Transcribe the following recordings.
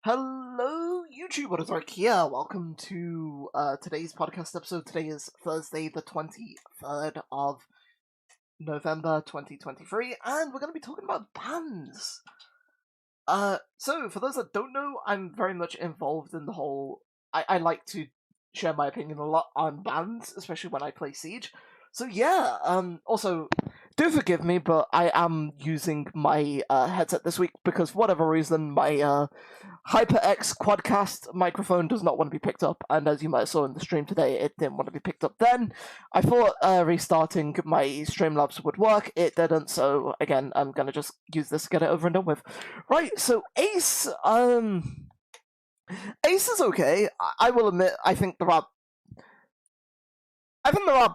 Hello, YouTube. Ordotsar here. Welcome to today's podcast episode. Today is Thursday, the 23rd of November, 2023, and we're going to be talking about bands. So for those that don't know, I'm very much involved in the whole. I like to share my opinion a lot on bands, especially when I play Siege. So yeah. Also, do forgive me, but I am using my headset this week because for whatever reason my HyperX Quadcast microphone does not want to be picked up, and as you might have saw in the stream today, it didn't want to be picked up then. I thought restarting my Streamlabs would work, it didn't, so again, I'm gonna just use this to get it over and done with. Right, so Ace is okay. I will admit, I think there are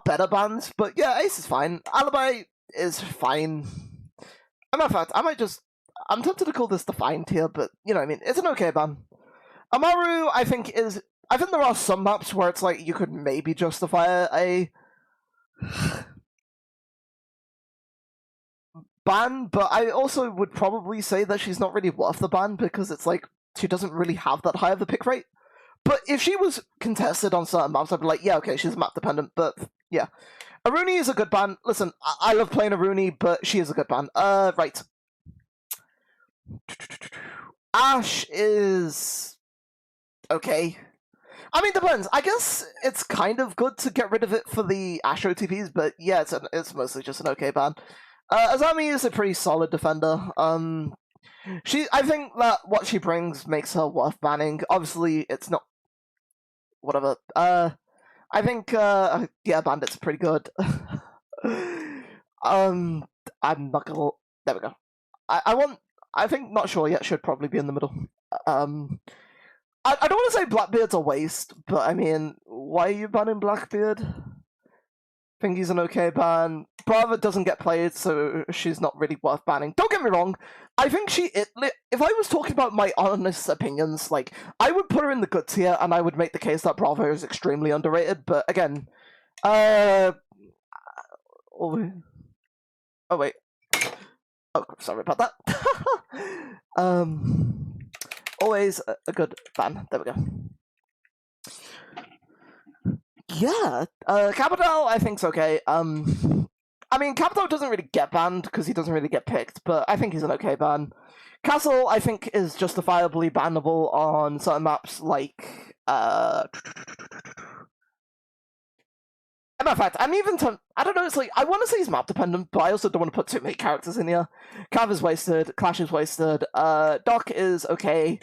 better bands, but yeah, Ace is fine. Alibi is fine. In fact, I'm tempted to call this the fine tier, but you know what I mean. It's an okay band. Amaru, I think there are some maps where it's like you could maybe justify a ban, but I also would probably say that she's not really worth the ban because it's like she doesn't really have that high of a pick rate. But if she was contested on certain maps, I'd be like, yeah, okay, she's map dependent, but yeah. Aruni is a good ban. Listen, I love playing Aruni, but she is a good ban. Right. Ash is okay. I mean, depends. I guess it's kind of good to get rid of it for the Ash OTPs, but yeah, it's mostly just an okay ban. Azami is a pretty solid defender. I think that what she brings makes her worth banning. Obviously, it's not whatever. I think yeah, Bandit's pretty good. I'm not gonna. There we go. I think not sure yet. Should probably be in the middle. I don't want to say Blackbeard's a waste, but I mean, why are you banning Blackbeard? I think he's an okay ban. Brava doesn't get played, so she's not really worth banning. Don't get me wrong. I think if I was talking about my honest opinions, like, I would put her in the good tier, and I would make the case that Brava is extremely underrated, but again, oh wait. Oh, sorry about that. Always a good ban. There we go. Yeah, Capital I think's okay. I mean, Capital doesn't really get banned because he doesn't really get picked, but I think he's an okay ban. Castle, I think, is justifiably bannable on certain maps, like, And in fact, I don't know, it's like, I want to say he's map dependent, but I also don't want to put too many characters in here. Cav is wasted, Clash is wasted, Doc is okay.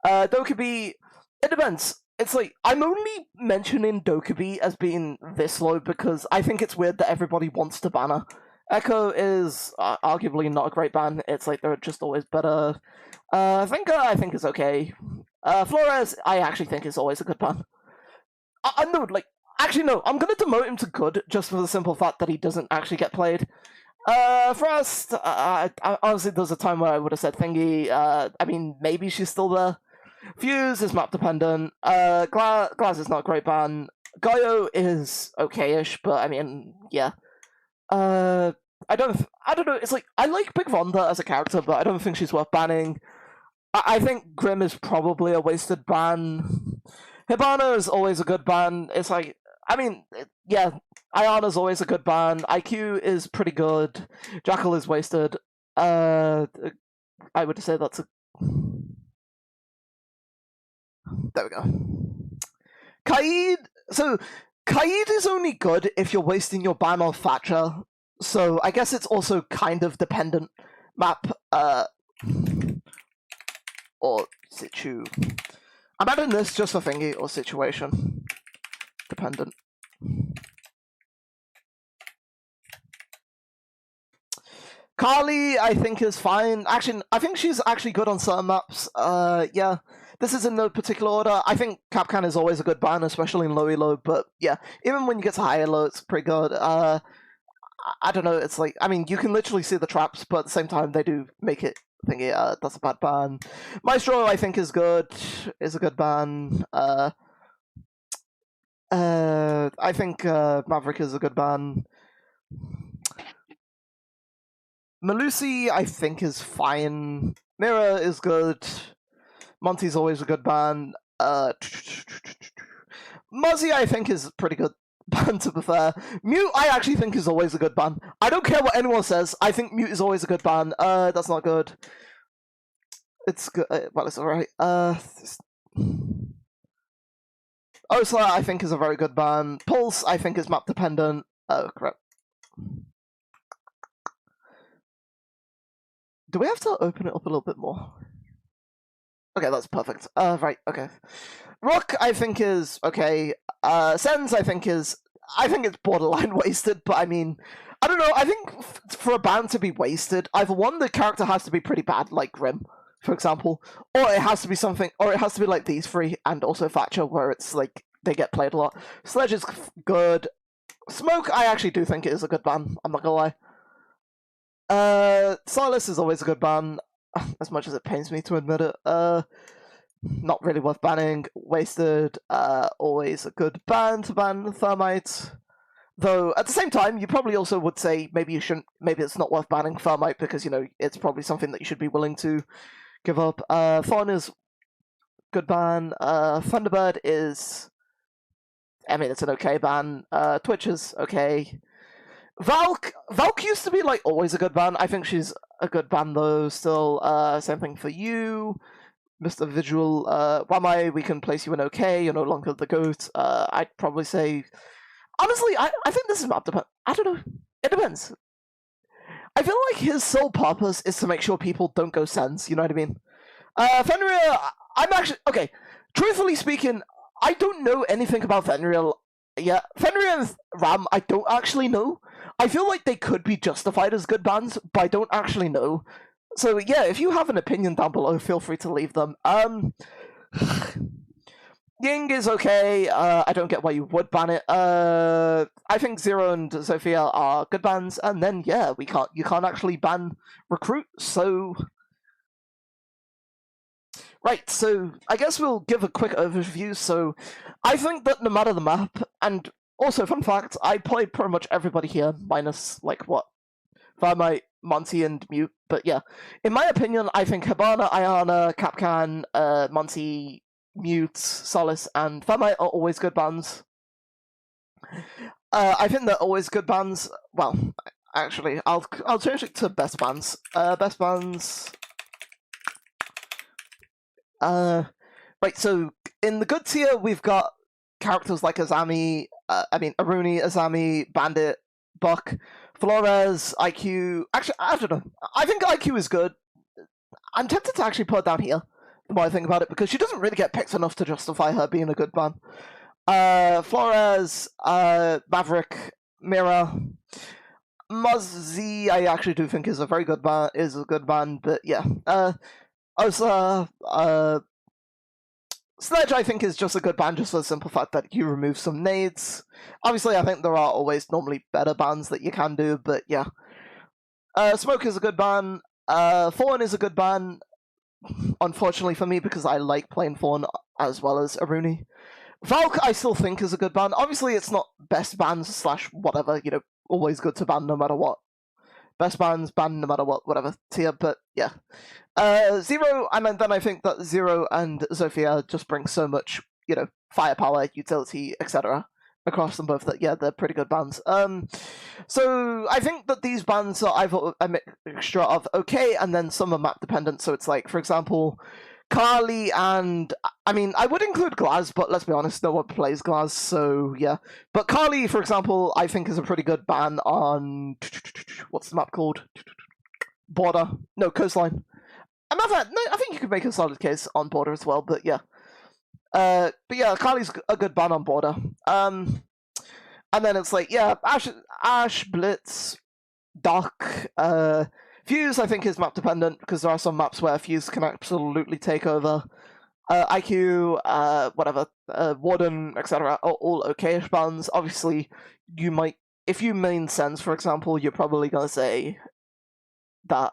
Dokkaebi, it depends. It's like, I'm only mentioning Dokkaebi as being this low because I think it's weird that everybody wants to ban her. Echo is arguably not a great ban. It's like they're just always better. Finka, I think is okay. Flores, I actually think is always a good ban. No, like, actually no, I'm gonna demote him to good just for the simple fact that he doesn't actually get played. Frost, honestly, there's a time where I would have said Thingy. I mean, maybe she's still there. Fuse is map dependent. Glass is not a great ban. Gaio is okay-ish, but I mean, yeah. I don't know. It's like, I like Big Vonda as a character, but I don't think she's worth banning. I think Grim is probably a wasted ban. Hibana is always a good ban. It's like, I mean, yeah, Ayana's always a good ban. IQ is pretty good. Jackal is wasted. I would say that's a. There we go. Kaid. So, Kaid is only good if you're wasting your ban on Thatcher. So, I guess it's also kind of dependent map. Or situ. I'm adding this just for thingy or situation. Dependent. Carly, I think, is fine. Actually, I think she's actually good on certain maps. Yeah. This is in no particular order. I think Capcan is always a good ban, especially in low elo, but yeah, even when you get to high elo, it's pretty good. I don't know, it's like, I mean, you can literally see the traps, but at the same time, they do make it thingy, that's a bad ban. Maestro, I think, is a good ban. I think Maverick is a good ban. Malusi, I think, is fine. Mira is good. Monty's always a good ban. Muzzy, I think, is a pretty good ban, to be fair. Mute, I actually think, is always a good ban. I don't care what anyone says. I think Mute is always a good ban. That's not good. It's good. Well, it's alright. Ordotsar, I think, is a very good ban. Pulse, I think, is map dependent. Oh, crap. Do we have to open it up a little bit more? Okay, that's perfect. Right, okay. Rook, I think, is okay. Sens, I think it's borderline wasted, but I mean, I don't know. I think for a ban to be wasted, either one, the character has to be pretty bad, like Grim, for example, or it has to be something, or it has to be like these three, and also Thatcher, where it's like they get played a lot. Sledge is good. Smoke, I actually do think it is a good ban. I'm not gonna lie. Silas is always a good ban, as much as it pains me to admit it. Not really worth banning. Wasted, always a good ban to ban Thermite. Though, at the same time, you probably also would say maybe you shouldn't, maybe it's not worth banning Thermite because, you know, it's probably something that you should be willing to give up. Fawn is good ban. Thunderbird is, I mean, it's an okay ban. Twitch is okay. Valk used to be, like, always a good ban. I think she's a good ban, though, still. Same thing for you. Mr. Visual, Wamai, we can place you in okay, you're no longer the GOAT. I'd probably say... Honestly, I think this is map dependent. I don't know. It depends. I feel like his sole purpose is to make sure people don't go Sens, you know what I mean? Fenrir, I'm actually... Okay, truthfully speaking, I don't know anything about Fenrir yet. Fenrir and Ram, I don't actually know. I feel like they could be justified as good bans, but I don't actually know. So yeah, if you have an opinion down below, feel free to leave them. Ying is okay. I don't get why you would ban it. I think Zero and Sophia are good bans, and then yeah, you can't actually ban Recruit. So right, so I guess we'll give a quick overview. So I think that no matter the map, and also fun fact, I played pretty much everybody here minus like what, Thermite, Monty, and Mute. But yeah, in my opinion, I think Hibana, Ayana, Capcan, Monty, Mute, Solace, and Thermite are always good bans. I think they're always good bans. Well, actually, I'll change it to best bans. Best bans. Right, so in the good tier, we've got characters like Azami, Aruni, Azami, Bandit, Buck, Flores, IQ. Actually, I don't know. I think IQ is good. I'm tempted to actually put her down here, the more I think about it, because she doesn't really get picked enough to justify her being a good ban. Flores, Maverick, Mira, Muzzy, I actually do think is a very good ban, but yeah. Osa, Sledge, I think, is just a good ban just for the simple fact that you remove some nades. Obviously, I think there are always normally better bans that you can do, but yeah. Smoke is a good ban. Fawn is a good ban, unfortunately for me, because I like playing Fawn as well as Aruni. Valk, I still think, is a good ban. Obviously, it's not best bans / whatever, you know, always good to ban no matter what. Best bans, ban no matter what, whatever tier, but yeah. Zero, then I think that Zero and Zofia just bring so much, you know, firepower, utility, etc. across them both that, yeah, they're pretty good bans. So I think that these bans are either a mixture of okay, and then some are map dependent, so it's like, for example, Carly and, I mean, I would include Glaz, but let's be honest, no one plays Glaz, so yeah. But Carly, for example, I think is a pretty good ban on, what's the map called? Border. No, Coastline. I think you could make a solid case on Border as well, but yeah. But yeah, Carly's a good ban on Border. And then it's like, yeah, Ash, Blitz, Doc, Fuse, I think, is map dependent because there are some maps where Fuse can absolutely take over. IQ, whatever, Warden, etc. are all okay-ish bans. Obviously, you might, if you main Sens, for example, you're probably gonna say that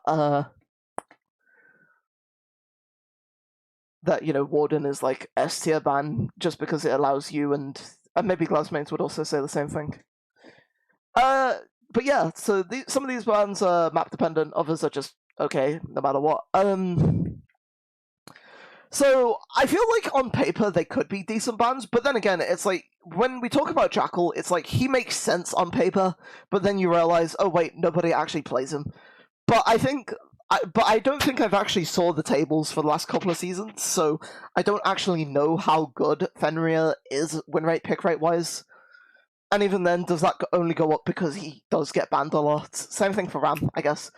that, you know, Warden is like S tier ban just because it allows you, and maybe Glassmates would also say the same thing. But yeah, so some of these bans are map dependent, others are just okay no matter what. So I feel like on paper they could be decent bans, but then again, it's like when we talk about Jackal, it's like he makes sense on paper, but then you realize, oh wait, nobody actually plays him. But I don't think I've actually saw the tables for the last couple of seasons, so I don't actually know how good Fenrir is win rate, pick rate wise. And even then, does that only go up because he does get banned a lot? Same thing for Ram, I guess.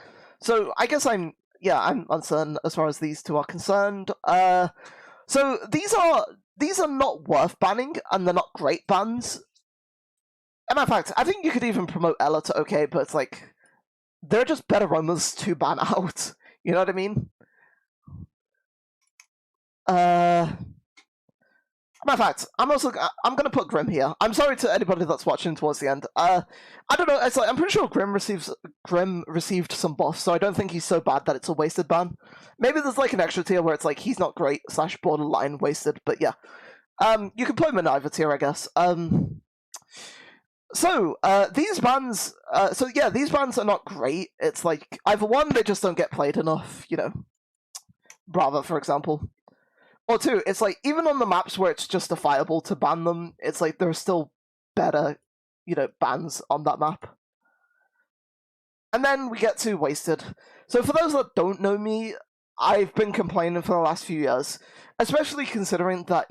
So I guess I'm uncertain as far as these two are concerned. So these are not worth banning, and they're not great bans. And in fact, I think you could even promote Ella to okay, but it's like they're just better roamers to ban out. You know what I mean? Matter of fact, I'm gonna put Grim here. I'm sorry to anybody that's watching towards the end. I don't know. It's like I'm pretty sure Grim received some buffs, so I don't think he's so bad that it's a wasted ban. Maybe there's like an extra tier where it's like he's not great / borderline wasted, but yeah. You can play him in either tier, I guess. So these bans, these bans are not great. It's like either one, they just don't get played enough. You know, Brava, for example. Or two, it's like even on the maps where it's justifiable to ban them, it's like there are still better, bans on that map. And then we get to Wasted. So for those that don't know me, I've been complaining for the last few years, especially considering that,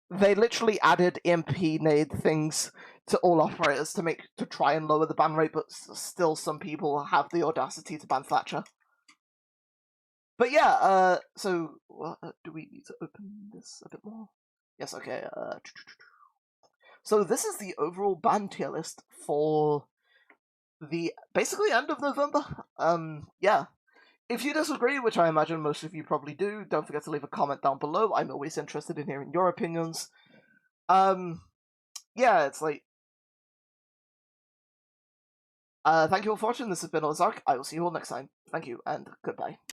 they literally added EMP nade things to all operators to try and lower the ban rate, but still some people have the audacity to ban Thatcher. But yeah, so do we need to open this a bit more? Yes, okay. So this is the overall ban tier list for the basically end of November. Yeah. If you disagree, which I imagine most of you probably do, don't forget to leave a comment down below. I'm always interested in hearing your opinions. Yeah, it's like thank you all for watching. This has been Ordotsar. I will see you all next time. Thank you and goodbye.